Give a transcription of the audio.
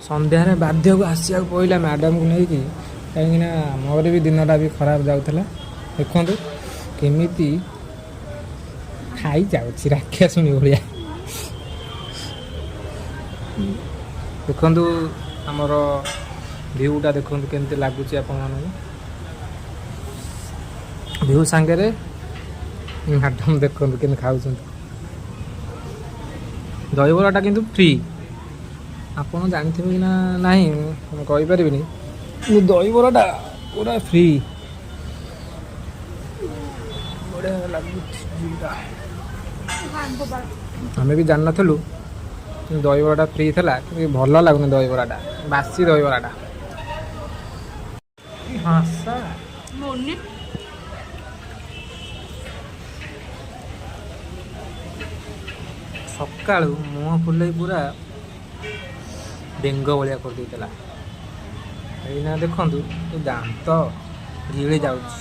ସନ୍ଧ୍ୟାରେ ବାଧ୍ୟକୁ ଆସିବାକୁ ପଡ଼ିଲା ମ୍ୟାଡ଼ାମକୁ ନେଇକି, କାହିଁକିନା ମୋର ବି ଦିନଟା ବି ଖରାପ ଯାଉଥିଲା। ଦେଖନ୍ତୁ କେମିତି ଖାଇଯାଉଛି ରାକ୍ଷାସୁଣୀ ଭଳିଆ। ଦେଖନ୍ତୁ ଆମର ଭିୟୁଟା ଦେଖନ୍ତୁ କେମିତି ଲାଗୁଛି ଆପଣମାନଙ୍କୁ। ଭିୟୁ ସାଙ୍ଗରେ ମ୍ୟାଡ଼ାମ ଦେଖନ୍ତୁ କେମିତି ଖାଉଛନ୍ତି। ଦହିବରାଟା କିନ୍ତୁ ଫ୍ରି, ଆପଣ ଜାଣିଥିବେ କି ନା ନାହିଁ ମୁଁ କହିପାରିବିନି, କିନ୍ତୁ ଦହିବରାଟା ପୁରା ଫ୍ରି। ବଢ଼ିଆ ଲାଗୁଛି। ଆମେ ବି ଜାଣିନଥିଲୁ ଦହିବରାଟା ଫ୍ରି ଥିଲା, କିନ୍ତୁ ଭଲ ଲାଗୁନି ଦହିବରାଟା, ବାସି ଦହିବରାଟା। ଭାଷା ସକାଳୁ ମୁହଁ ଫୁଲେଇ ପୁରା ବେଙ୍ଗ ଭଳିଆ କରିଦେଇଥିଲା। ଏଇନା ଦେଖନ୍ତୁ ଦାନ୍ତ ଗିଳି ଯାଉଛି।